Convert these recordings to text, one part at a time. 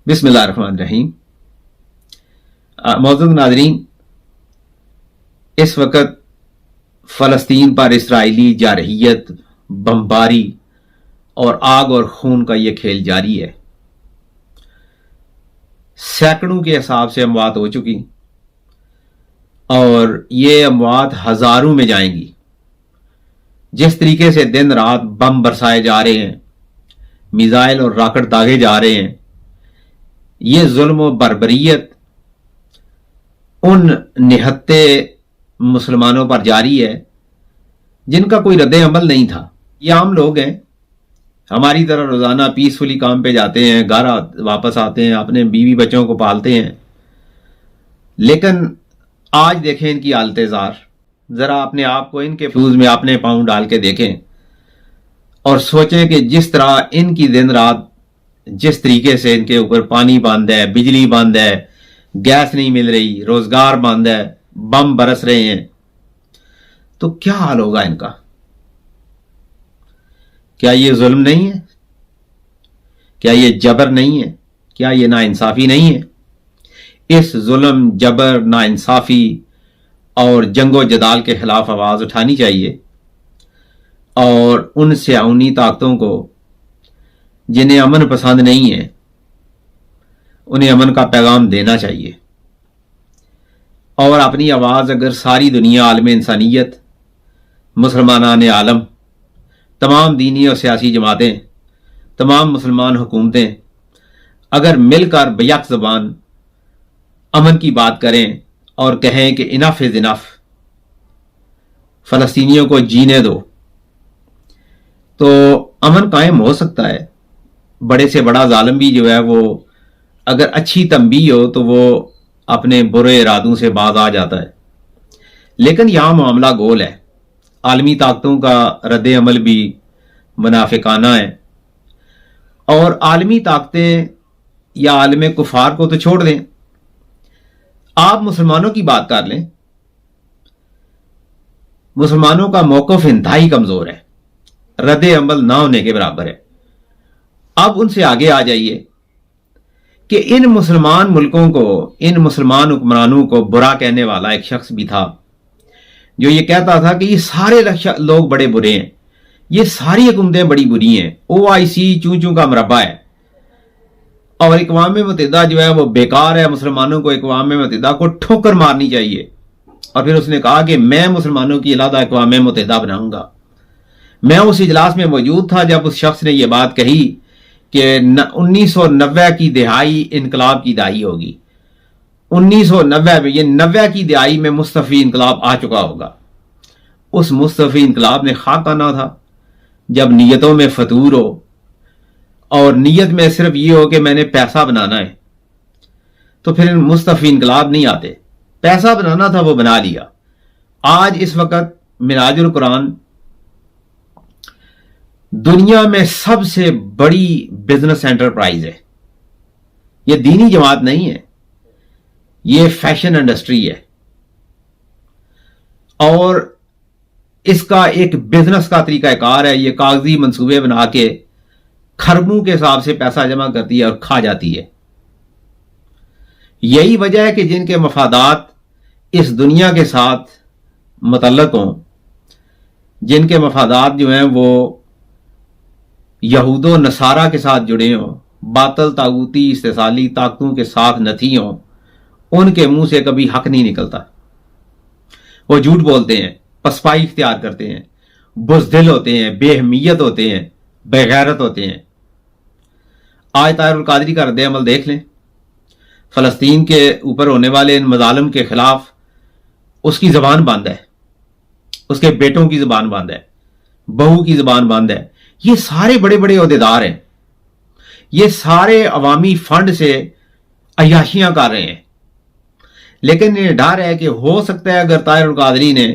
بسم اللہ الرحمن الرحیم۔ معزز ناظرین، اس وقت فلسطین پر اسرائیلی جارحیت، بمباری اور آگ اور خون کا یہ کھیل جاری ہے۔ سینکڑوں کے حساب سے اموات ہو چکی اور یہ اموات ہزاروں میں جائیں گی۔ جس طریقے سے دن رات بم برسائے جا رہے ہیں، میزائل اور راکٹ داغے جا رہے ہیں، یہ ظلم و بربریت ان نہتے مسلمانوں پر جاری ہے جن کا کوئی رد عمل نہیں تھا۔ یہ عام لوگ ہیں، ہماری طرح روزانہ پیسفلی کام پہ جاتے ہیں، گھر واپس آتے ہیں، اپنے بیوی بچوں کو پالتے ہیں، لیکن آج دیکھیں ان کی حالت زار۔ ذرا اپنے آپ کو ان کے شوز میں اپنے پاؤں ڈال کے دیکھیں اور سوچیں کہ جس طرح ان کی دن رات، جس طریقے سے ان کے اوپر پانی بند ہے، بجلی بند ہے، گیس نہیں مل رہی، روزگار بند ہے، بم برس رہے ہیں، تو کیا حال ہوگا ان کا؟ کیا یہ ظلم نہیں ہے؟ کیا یہ جبر نہیں ہے؟ کیا یہ ناانصافی نہیں ہے؟ اس ظلم، جبر، ناانصافی اور جنگ و جدال کے خلاف آواز اٹھانی چاہیے اور ان سیاونی طاقتوں کو جنہیں امن پسند نہیں ہے انہیں امن کا پیغام دینا چاہیے، اور اپنی آواز اگر ساری دنیا، عالم انسانیت، مسلمانان عالم، تمام دینی اور سیاسی جماعتیں، تمام مسلمان حکومتیں اگر مل کر بیک زبان امن کی بات کریں اور کہیں کہ انف از انف، فلسطینیوں کو جینے دو، تو امن قائم ہو سکتا ہے۔ بڑے سے بڑا ظالم بھی جو ہے وہ اگر اچھی تنبیہ ہو تو وہ اپنے برے ارادوں سے باز آ جاتا ہے، لیکن یہاں معاملہ گول ہے۔ عالمی طاقتوں کا رد عمل بھی منافقانہ ہے، اور عالمی طاقتیں یا عالم کفار کو تو چھوڑ دیں، آپ مسلمانوں کی بات کر لیں، مسلمانوں کا موقف انتہائی کمزور ہے، رد عمل نہ ہونے کے برابر ہے۔ اب ان سے آگے آ جائیے کہ ان مسلمان ملکوں کو، ان مسلمان حکمرانوں کو برا کہنے والا ایک شخص بھی تھا جو یہ کہتا تھا کہ یہ سارے لوگ بڑے برے ہیں، یہ ساری حکومتیں بڑی بری ہیں، OIC چوں چوں کا مربع ہے، اور اقوام متحدہ جو ہے وہ بیکار ہے، مسلمانوں کو اقوام متحدہ کو ٹھوکر مارنی چاہیے۔ اور پھر اس نے کہا کہ میں مسلمانوں کی علیحدہ اقوام متحدہ بناؤں گا۔ میں اس اجلاس میں موجود تھا جب اس شخص نے یہ بات کہی کہ 1990 کی دہائی انقلاب کی دہائی ہوگی، 1990 میں، یہ 90 کی دہائی میں مصطفی انقلاب آ چکا ہوگا۔ اس مصطفی انقلاب نے خاک آنا تھا جب نیتوں میں فتور ہو، اور نیت میں صرف یہ ہو کہ میں نے پیسہ بنانا ہے، تو پھر مصطفی انقلاب نہیں آتے۔ پیسہ بنانا تھا، وہ بنا لیا۔ آج اس وقت معراج القرآن دنیا میں سب سے بڑی بزنس انٹرپرائز ہے۔ یہ دینی جماعت نہیں ہے، یہ فیشن انڈسٹری ہے، اور اس کا ایک بزنس کا طریقہ کار ہے۔ یہ کاغذی منصوبے بنا کے کھربوں کے حساب سے پیسہ جمع کرتی ہے اور کھا جاتی ہے۔ یہی وجہ ہے کہ جن کے مفادات اس دنیا کے ساتھ متعلق ہوں، جن کے مفادات جو ہیں وہ یہود و نصارہ کے ساتھ جڑے ہوں، باطل طاغوتی استحصالی طاقتوں کے ساتھ نتھی ہوں، ان کے منہ سے کبھی حق نہیں نکلتا۔ وہ جھوٹ بولتے ہیں، پسپائی اختیار کرتے ہیں، بزدل ہوتے ہیں، بے اہمیت ہوتے ہیں، بے غیرت ہوتے ہیں۔ آج طاہر-ال-قادری کا رد عمل دیکھ لیں۔ فلسطین کے اوپر ہونے والے ان مظالم کے خلاف اس کی زبان بند ہے، اس کے بیٹوں کی زبان بند ہے، بہو کی زبان بند ہے۔ یہ سارے بڑے بڑے عہدیدار ہیں، یہ سارے عوامی فنڈ سے عیاشیاں کر رہے ہیں، لیکن یہ ڈر ہے کہ ہو سکتا ہے اگر طاہر-ال-قادری نے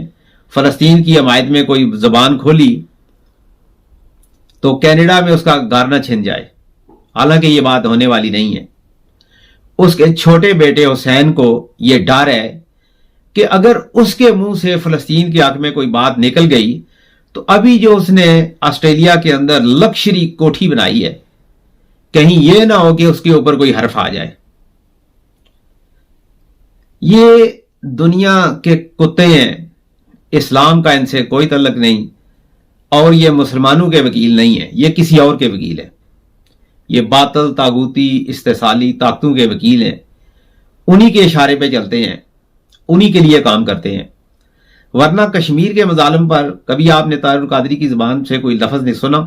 فلسطین کی حمایت میں کوئی زبان کھولی تو کینیڈا میں اس کا گھر نہ چھن جائے۔ حالانکہ یہ بات ہونے والی نہیں ہے۔ اس کے چھوٹے بیٹے حسین کو یہ ڈر ہے کہ اگر اس کے منہ سے فلسطین کے حق میں کوئی بات نکل گئی تو ابھی جو اس نے آسٹریلیا کے اندر لکشری کوٹھی بنائی ہے، کہیں یہ نہ ہو کہ اس کے اوپر کوئی حرف آ جائے. یہ دنیا کے کتے ہیں, اسلام کا ان سے کوئی تعلق نہیں, اور یہ مسلمانوں کے وکیل نہیں ہیں, یہ کسی اور کے وکیل ہیں. یہ باطل طاغوتی استحصالی طاقتوں کے وکیل ہیں, انہی کے اشارے پہ چلتے ہیں, انہی کے لیے کام کرتے ہیں. ورنہ کشمیر کے مظالم پر کبھی آپ نے طاہر-ال-قادری کی زبان سے کوئی لفظ نہیں سنا؟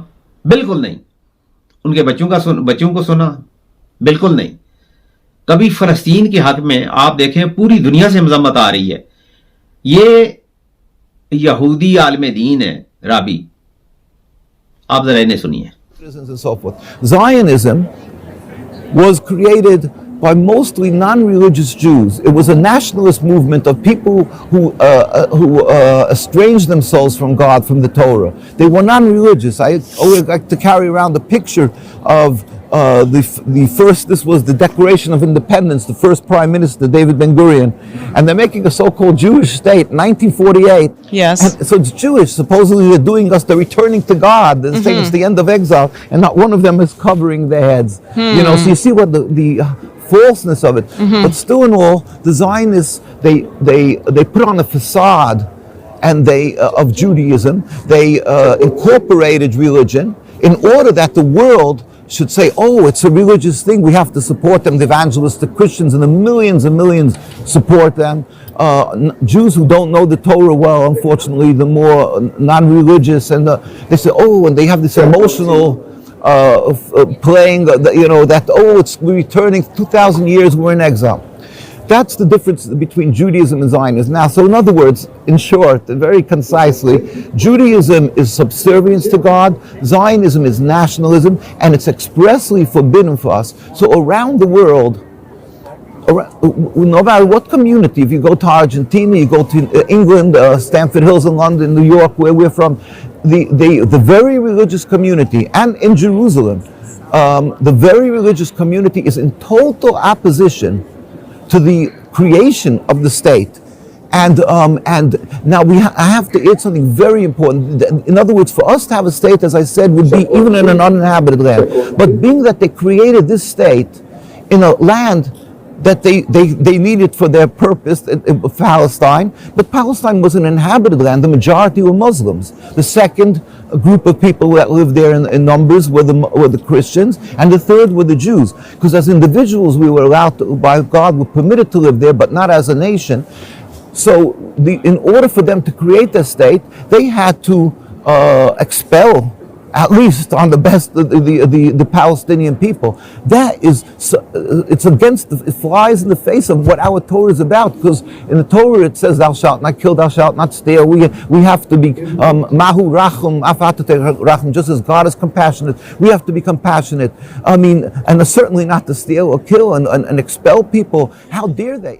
بالکل نہیں. ان کے بچوں کو سنا؟ بالکل نہیں. کبھی فلسطین کے حق میں آپ دیکھیں پوری دنیا سے مذمت آ رہی ہے. یہ یہودی عالم دین ہے رابی, آپ ذرا انہیں سنیے. Zionism was created by mostly non-religious Jews. It was a nationalist movement of people who estranged themselves from God, from the Torah. They were non-religious. I always like to carry around the picture of the first, this was the Declaration of Independence, the first Prime Minister, David Ben-Gurion, and they're making a so-called Jewish state in 1948. Yes. And so it's Jewish. Supposedly they're doing us, they're returning to God. They're saying it's the end of exile, and not one of them is covering their heads. You know, so you see what the falseness of it. But still in all, the Zionists, they put on a facade and of Judaism. They incorporated religion in order that the world should say, oh, it's a religious thing, we have to support them. The evangelistic Christians and the millions support them. Jews who don't know the Torah well, unfortunately, the more non-religious, and they say, oh, and they have this emotional playing, that, oh, we're returning 2,000 years, we're in exile. That's the difference between Judaism and Zionism. Now, so in other words, in short, very concisely, Judaism is subservience to God, Zionism is nationalism, and it's expressly forbidden for us. So around the world, no matter what community, if you go to Argentina, you go to England, Stamford Hills in London, New York, where we're from, the very religious community, and in Jerusalem, the very religious community is in total opposition to the creation of the state. And now I have to add something very important. In other words, for us to have a state, as I said, would be even in an uninhabited land. But being that they created this state in a land that they needed for their purpose, Palestine, but Palestine was an inhabited land. The majority were Muslims. The second group of people that lived there in numbers were the Christians, and the third were the Jews. Because as individuals, we were allowed to, by God, were permitted to live there, but not as a nation. So in order for them to create their state, they had to expel, at least on the best, the Palestinian people. That is, it's against, it flies in the face of what our Torah is about. Because in the Torah it says, thou shalt not kill, thou shalt not steal. We have to be mahu rachum, rachum, just as God is compassionate. We have to be compassionate. I mean, and certainly not to steal or kill and expel people. How dare they?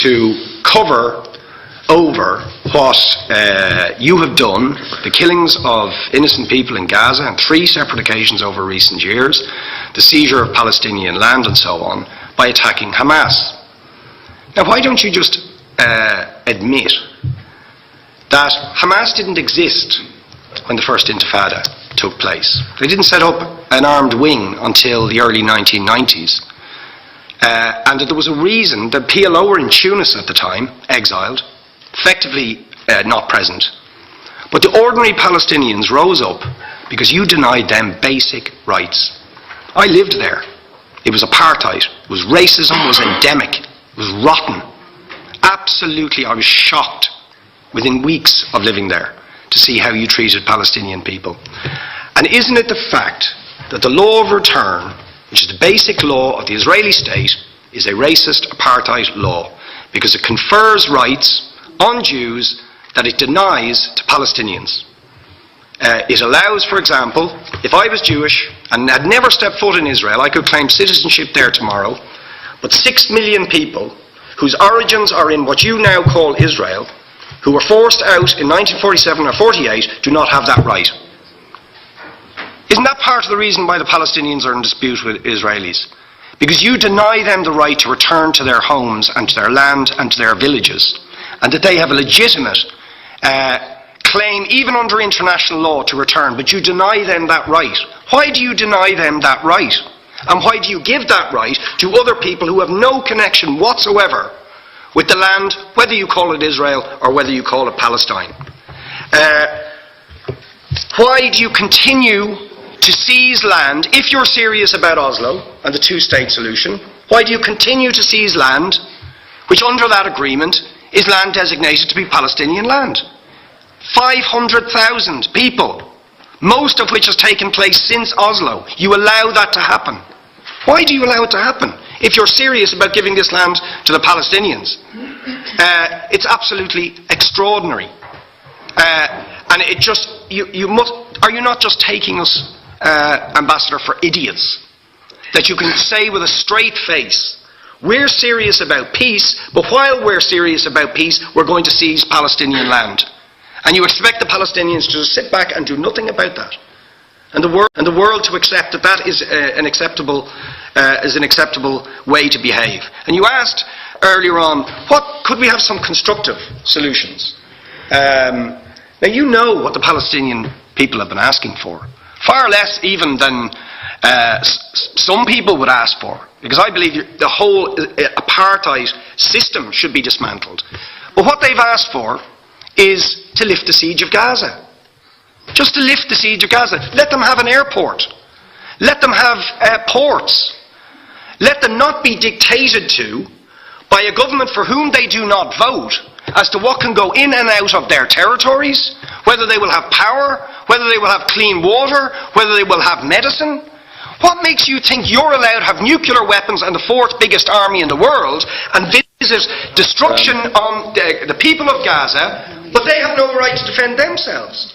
To cover over what you have done, the killings of innocent people in Gaza on 3 separate occasions over recent years, the seizure of Palestinian land and so on, by attacking Hamas. Now why don't you just admit that Hamas didn't exist when the first Intifada took place? They didn't set up an armed wing until the early 1990s. And that there was a reason that PLO were in Tunis at the time, exiled, effectively not present. But the ordinary Palestinians rose up because you denied them basic rights. I lived there. It was apartheid. It was racism. It was endemic. It was rotten. Absolutely, I was shocked within weeks of living there to see how you treated Palestinian people. And isn't it the fact that the law of return, which is the basic law of the Israeli state, is a racist apartheid law? because it confers rights on Jews that it denies to Palestinians. It allows, for example, if I was Jewish and had never stepped foot in Israel, I could claim citizenship there tomorrow, but 6 million people whose origins are in what you now call Israel, who were forced out in 1947 or 48, do not have that right. Isn't that part of the reason why the Palestinians are in dispute with Israelis? Because you deny them the right to return to their homes and to their land and to their villages, and that they have a legitimate claim, even under international law, to return, but you deny them that right. Why do you deny them that right? And why do you give that right to other people who have no connection whatsoever with the land, whether you call it Israel or whether you call it Palestine? Why do you continue to seize land, if you're serious about Oslo and the two-state solution? Why do you continue to seize land, which under that agreement is land designated to be Palestinian land? 500,000 people, most of which has taken place since Oslo. You allow that to happen. Why do you allow it to happen? If you're serious about giving this land to the Palestinians, it's absolutely extraordinary. And it just, you must, are you not just taking us, Ambassador, for idiots? That you can say with a straight face, we're serious about peace, but while we're serious about peace, we're going to seize Palestinian land. And you expect the Palestinians to just sit back and do nothing about that. And the world to accept that that is an acceptable way to behave. And you asked earlier on, what could we have some constructive solutions? Now you know what the Palestinian people have been asking for, far less even than some people would ask for, because I believe the whole apartheid system should be dismantled. But what they've asked for is to lift the siege of Gaza. Just to lift the siege of Gaza. Let them have an airport. Let them have ports. Let them not be dictated to by a government for whom they do not vote as to what can go in and out of their territories, whether they will have power, whether they will have clean water, whether they will have medicine. What makes you think you're allowed to have nuclear weapons and the fourth biggest army in the world and visit destruction on the people of Gaza, but they have no right to defend themselves?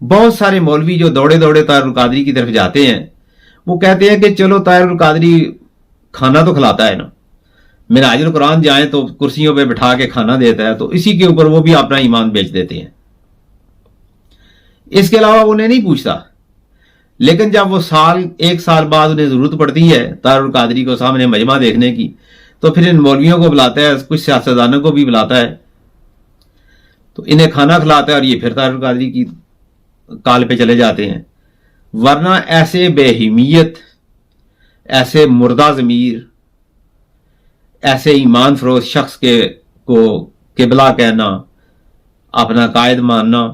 بہت سارے مولوی جو دوڑے دوڑے طاہر-ال-قادری کی طرف جاتے ہیں وہ کہتے ہیں کہ چلو طاہر-ال-قادری کھانا تو کھلاتا ہے نا، منہاج القرآن جائیں تو کرسیوں پہ بٹھا کے کھانا دیتا ہے، تو اسی کے اوپر وہ بھی اپنا ایمان بیچ دیتے ہیں. اس کے علاوہ انہیں نہیں پوچھتا. لیکن جب وہ ایک سال بعد انہیں ضرورت پڑتی ہے طاہر-ال-قادری کو سامنے مجمع دیکھنے کی، تو پھر ان مولویوں کو بلاتا ہے، کچھ سیاستدانوں کو بھی بلاتا ہے، تو انہیں کھانا کھلاتا ہے اور یہ پھر طاہر-ال-قادری کی کال پہ چلے جاتے ہیں. ورنہ ایسے بے حمیت، ایسے مردہ ضمیر، ایسے ایمان فروش شخص کو قبلہ کہنا، اپنا قائد ماننا،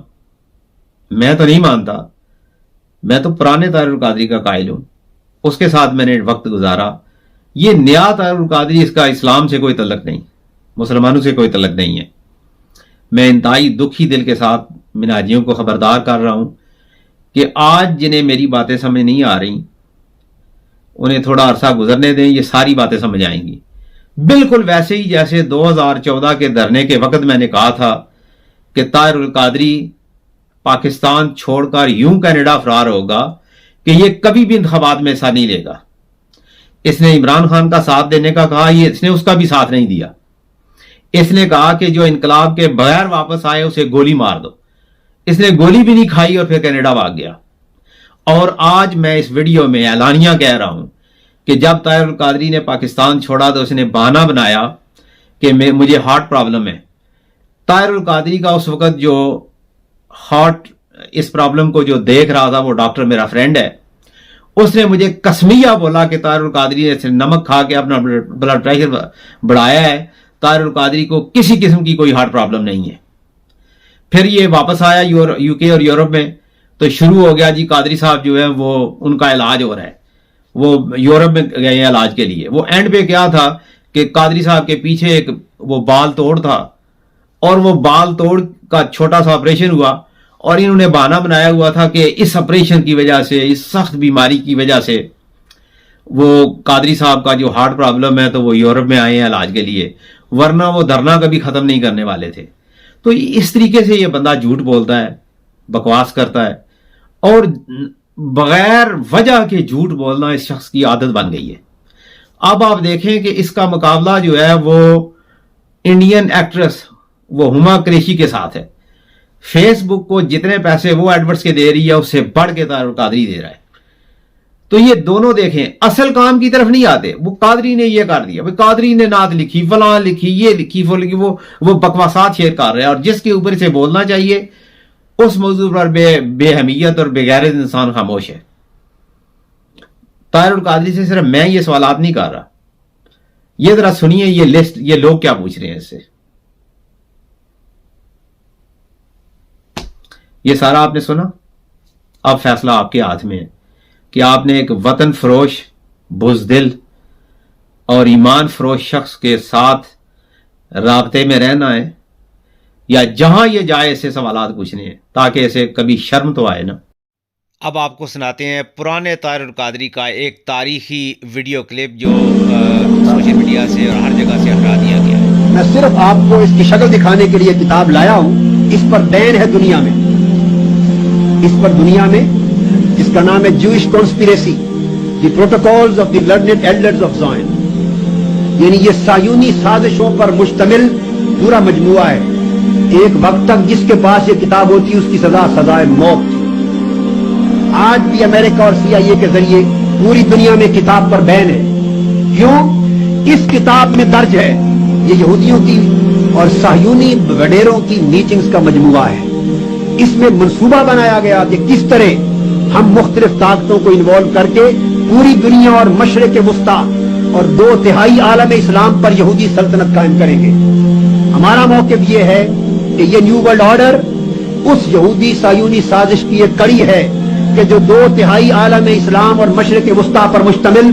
میں تو نہیں مانتا. میں تو پرانے طاہر-ال-قادری کا قائل ہوں، اس کے ساتھ میں نے وقت گزارا. یہ نیا طاہر-ال-قادری، اس کا اسلام سے کوئی تعلق نہیں، مسلمانوں سے کوئی تعلق نہیں ہے. میں انتہائی دکھی دل کے ساتھ مناجیوں کو خبردار کر رہا ہوں کہ آج جنہیں میری باتیں سمجھ نہیں آ رہی انہیں تھوڑا عرصہ گزرنے دیں، یہ ساری باتیں سمجھ آئیں گی. بالکل ویسے ہی جیسے 2014 کے دھرنے کے وقت میں نے کہا تھا کہ طاہر-ال-قادری پاکستان چھوڑ کر یوں کینیڈا فرار ہوگا کہ یہ کبھی بھی انتخابات میں حصہ نہیں لے گا. اس نے عمران خان کا ساتھ دینے کا کہا، اس نے اس کا بھی ساتھ نہیں دیا. اس نے کہا کہ جو انقلاب کے بغیر واپس آئے اسے گولی مار دو. اس نے گولی بھی نہیں کھائی اور پھر کینیڈا بھاگ گیا. اور آج میں اس ویڈیو میں اعلانیہ کہہ رہا ہوں کہ جب طاہر-ال-قادری نے پاکستان چھوڑا تو اس نے بہانہ بنایا کہ مجھے ہارٹ پرابلم ہے. طاہر-ال-قادری کا اس وقت جو ہارٹ اس پرابلم کو جو دیکھ رہا تھا وہ ڈاکٹر میرا فرینڈ ہے. اس نے مجھے قسمیہ بولا کہ طاہر-ال-قادری نے نمک کھا کے اپنا بلڈ پریشر بڑھایا ہے، طاہر-ال-قادری کو کسی قسم کی کوئی ہارٹ پرابلم نہیں ہے. پھر یہ واپس آیا یو کے اور یورپ میں، تو شروع ہو گیا جی قادری صاحب جو ہے وہ ان کا علاج ہو رہا ہے، وہ یورپ میں گئے ہیں علاج کے لیے. وہ اینڈ پہ کیا تھا کہ قادری صاحب کے پیچھے ایک وہ بال توڑ تھا اور وہ بال توڑ کا چھوٹا سا آپریشن ہوا اور انہوں نے بہانہ بنایا ہوا تھا کہ اس آپریشن کی وجہ سے، اس سخت بیماری کی وجہ سے وہ قادری صاحب کا جو ہارٹ پرابلم ہے تو وہ یورپ میں آئے ہیں علاج کے لیے، ورنہ وہ دھرنا کبھی ختم نہیں کرنے والے تھے. تو اس طریقے سے یہ بندہ جھوٹ بولتا ہے، بکواس کرتا ہے، اور بغیر وجہ کے جھوٹ بولنا اس شخص کی عادت بن گئی ہے. اب آپ دیکھیں کہ اس کا مقابلہ جو ہے وہ انڈین ایکٹریس وہ ہما قریشی کے ساتھ ہے. فیس بک کو جتنے پیسے وہ ایڈورٹس کے دے رہی ہے اس سے بڑھ کے طاہر-ال-قادری دے رہا ہے. تو یہ دونوں دیکھیں اصل کام کی طرف نہیں آتے. وہ قادری نے یہ کر دیا، قادری نے نعت لکھی، فلاں لکھی، یہ لکھی، وہ لکھی، وہ بکواسات شیئر کر رہے ہیں، اور جس کے اوپر سے بولنا چاہیے اس موضوع پر بے حمیت اور بے غیرت انسان خاموش ہے. طاہر-ال-قادری سے صرف میں یہ سوالات نہیں کر رہا. یہ ذرا سنیے یہ لسٹ، یہ لوگ کیا پوچھ رہے ہیں اس سے. یہ سارا آپ نے سنا. اب فیصلہ آپ کے ہاتھ میں ہے کہ آپ نے ایک وطن فروش، بزدل اور ایمان فروش شخص کے ساتھ رابطے میں رہنا ہے یا جہاں یہ جائے اسے سوالات پوچھنے ہیں تاکہ اسے کبھی شرم تو آئے نا. اب آپ کو سناتے ہیں پرانے طاہر-ال-قادری کا ایک تاریخی ویڈیو کلپ جو سوشل میڈیا سے اور ہر جگہ سے ہٹا دیا گیا ہے. میں صرف آپ کو اس کی شکل دکھانے کے لیے کتاب لایا ہوں. اس پر بین ہے دنیا میں، اس پر دنیا میں، جس کا نام ہے Jewish conspiracy, the Protocols of the Learned Elders of Zion. یعنی یہ صہیونی سازشوں پر مشتمل پورا مجموعہ ہے. ایک وقت تک جس کے پاس یہ کتاب ہوتی اس کی سزا سزائے موت تھی. آج بھی امریکہ اور CIA کے ذریعے پوری دنیا میں کتاب پر بین ہے. کیوں؟ اس کتاب میں درج ہے یہ یہودیوں کی اور صہیونی وڈیروں کی میٹنگز کا مجموعہ ہے. اس میں منصوبہ بنایا گیا کہ کس طرح ہم مختلف طاقتوں کو انوالو کر کے پوری دنیا اور مشرق وسطی اور 2/3 عالم اسلام پر یہودی سلطنت قائم کریں گے. ہمارا موقف یہ ہے کہ یہ نیو ورلڈ آرڈر اس یہودی صہیونی سازش کی ایک کڑی ہے کہ جو 2/3 عالم اسلام اور مشرق وسطی پر مشتمل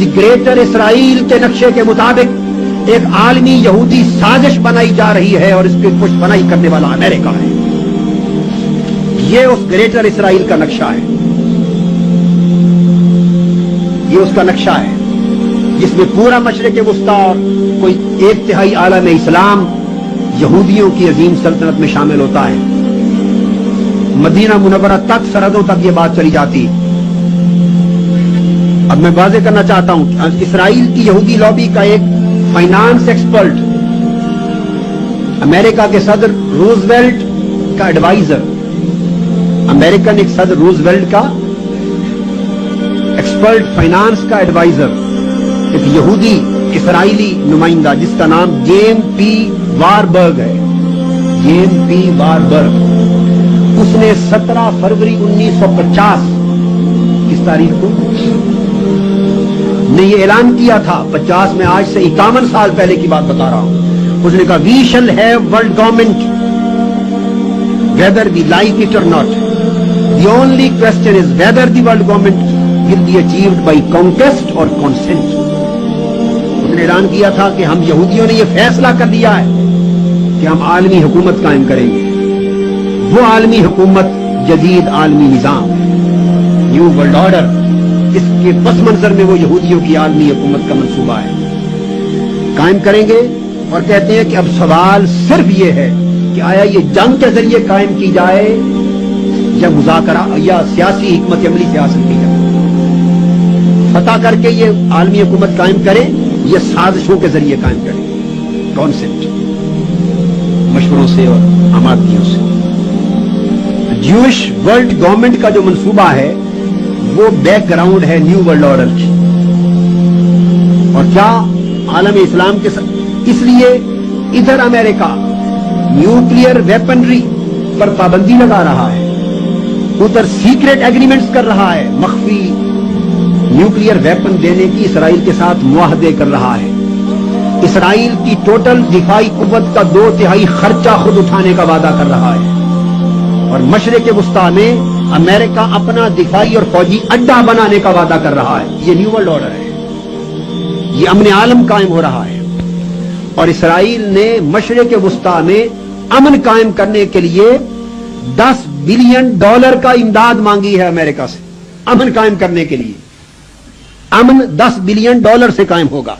دی گریٹر اسرائیل کے نقشے کے مطابق ایک عالمی یہودی سازش بنائی جا رہی ہے، اور اس کی پشت پناہی کرنے والا امریکہ ہے. یہ اس گریٹر اسرائیل کا نقشہ ہے، یہ اس کا نقشہ ہے جس میں پورا مشرق وسطی اور کوئی 1/3 عالم اسلام یہودیوں کی عظیم سلطنت میں شامل ہوتا ہے. مدینہ منورہ تک، سرحدوں تک یہ بات چلی جاتی. اب میں واضح کرنا چاہتا ہوں، اسرائیل کی یہودی لابی کا ایک فائنانس ایکسپرٹ، امریکہ کے صدر روزویلٹ کا ایڈوائزر، امریکن ایک صدر روزویلٹ کا ایکسپرٹ فائنانس کا ایڈوائزر، ایک یہودی اسرائیلی نمائندہ جس کا نام جیم پی واربرگ ہے، جیم پی واربرگ، اس نے 17 فروری 1950 کس تاریخ کو نے یہ اعلان کیا تھا، 50 میں آج سے 51 سال پہلے کی بات بتا رہا ہوں. اس نے کہا وی شل have world government whether we like it or not. The only question is whether the world government will be achieved by conquest or consent. اس نے اعلان کیا تھا کہ ہم یہودیوں نے یہ فیصلہ کر دیا ہے کہ ہم عالمی حکومت قائم کریں گے. وہ عالمی حکومت جدید عالمی نظام، نیو ورلڈ آرڈر، اس کے پس منظر میں وہ یہودیوں کی عالمی حکومت کا منصوبہ ہے، قائم کریں گے. اور کہتے ہیں کہ اب سوال صرف یہ ہے کہ آیا یہ جنگ کے ذریعے قائم کی جائے یا مذاکرہ یا سیاسی حکمت عملی سے حاصل کی جائے. فتح کر کے یہ عالمی حکومت قائم کریں یا سازشوں کے ذریعے قائم کریں، کانسیپٹ، مشوروں سے اور آمادگیوں سے. جوش ورلڈ گورنمنٹ کا جو منصوبہ ہے وہ بیک گراؤنڈ ہے نیو ورلڈ آرڈر کی. اور کیا عالم اسلام کے اس لیے ادھر امریکہ نیوکلیئر ویپنری پر پابندی لگا رہا ہے، ادھر سیکریٹ ایگریمنٹس کر رہا ہے، مخفی نیوکلیئر ویپن دینے کی اسرائیل کے ساتھ معاہدے کر رہا ہے. اسرائیل کی ٹوٹل دفاعی قوت کا 2/3 خرچہ خود اٹھانے کا وعدہ کر رہا ہے. اور مشرق وسطیٰ میں امریکہ اپنا دفاعی اور فوجی اڈا بنانے کا وعدہ کر رہا ہے. یہ نیو ورلڈ آرڈر ہے، یہ امن عالم قائم ہو رہا ہے. اور اسرائیل نے مشرق وسطیٰ میں امن قائم کرنے کے لیے $10 بلین کا امداد مانگی ہے امریکہ سے. امن قائم کرنے کے لیے امن $10 بلین سے قائم ہوگا.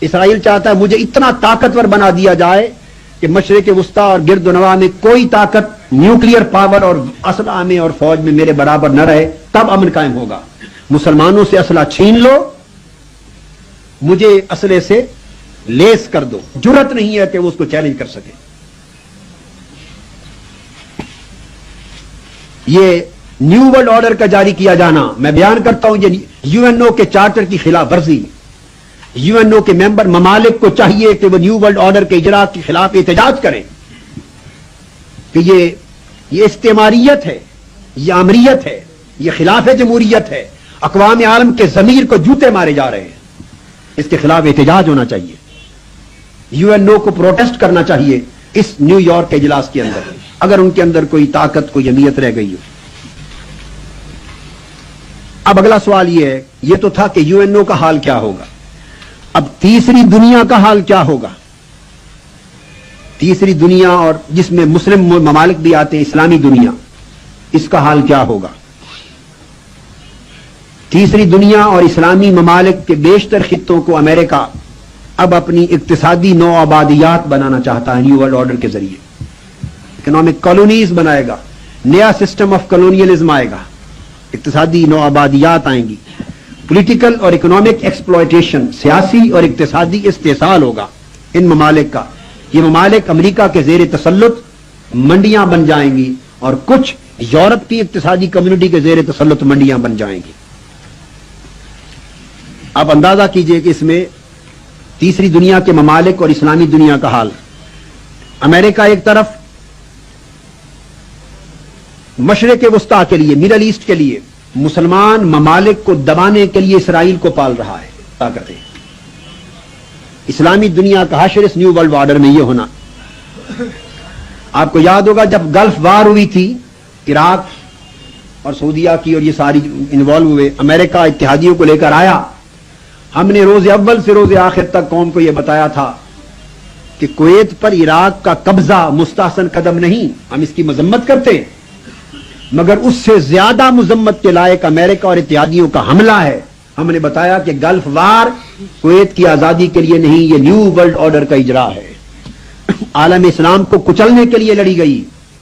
اسرائیل چاہتا ہے مجھے اتنا طاقتور بنا دیا جائے کہ مشرق وسطیٰ اور گرد و نواح میں کوئی طاقت نیوکلیئر پاور اور اسلحہ میں اور فوج میں میرے برابر نہ رہے، تب امن قائم ہوگا. مسلمانوں سے اسلحہ چھین لو، مجھے اسلحے سے لیس کر دو، جرت نہیں ہے کہ وہ اس کو چیلنج کر سکے. یہ نیو ورلڈ آرڈر کا جاری کیا جانا، میں بیان کرتا ہوں، یہ یو این او کے چارٹر کی خلاف ورزی. یو این او کے ممبر ممالک کو چاہیے کہ وہ نیو ورلڈ آرڈر کے اجرا کے خلاف احتجاج کریں کہ یہ استعماریت ہے، یہ آمریت ہے، یہ خلاف جمہوریت ہے، اقوام عالم کے ضمیر کو جوتے مارے جا رہے ہیں. اس کے خلاف احتجاج ہونا چاہیے. یو این او کو پروٹیسٹ کرنا چاہیے اس نیو یارک کے اجلاس کے اندر، اگر ان کے اندر کوئی طاقت، کوئی اہمیت رہ گئی ہو. اب اگلا سوال یہ ہے، یہ تو تھا کہ یو این او کا حال کیا ہوگا. اب تیسری دنیا کا حال کیا ہوگا. تیسری دنیا، اور جس میں مسلم ممالک بھی آتے ہیں، اسلامی دنیا، اس کا حال کیا ہوگا. تیسری دنیا اور اسلامی ممالک کے بیشتر خطوں کو امریکہ اب اپنی اقتصادی نو آبادیات بنانا چاہتا ہے. نیو ورلڈ آرڈر کے ذریعے اکنامک کالونیز بنائے گا، نیا سسٹم آف کالونیلزم آئے گا، اقتصادی نو آبادیات آئیں گی، پولیٹیکل اور اکنامک ایکسپلوئٹیشن، سیاسی اور اقتصادی استحصال ہوگا ان ممالک کا. یہ ممالک امریکہ کے زیر تسلط منڈیاں بن جائیں گی، اور کچھ یورپ کی اقتصادی کمیونٹی کے زیر تسلط منڈیاں بن جائیں گی. آپ اندازہ کیجئے کہ اس میں تیسری دنیا کے ممالک اور اسلامی دنیا کا حال. امریکہ ایک طرف مشرق وسطیٰ کے لیے، مڈل ایسٹ کے لیے مسلمان ممالک کو دبانے کے لیے اسرائیل کو پال رہا ہے طاقتیں. اسلامی دنیا کا حشر اس نیو ورلڈ آرڈر میں یہ ہونا. آپ کو یاد ہوگا جب گلف وار ہوئی تھی، عراق اور سعودیہ کی، اور یہ ساری انوالو ہوئے، امریکہ اتحادیوں کو لے کر آیا. ہم نے روز اول سے روز آخر تک قوم کو یہ بتایا تھا کہ کویت پر عراق کا قبضہ مستحسن قدم نہیں، ہم اس کی مذمت کرتے ہیں، مگر اس سے زیادہ مذمت کے لائق امریکہ اور اتحادیوں کا حملہ ہے. ہم نے بتایا کہ گلف وار کویت کی آزادی کے لیے نہیں، یہ نیو ورلڈ آرڈر کا اجرا ہے. عالم اسلام کو کچلنے کے لیے لڑی گئی.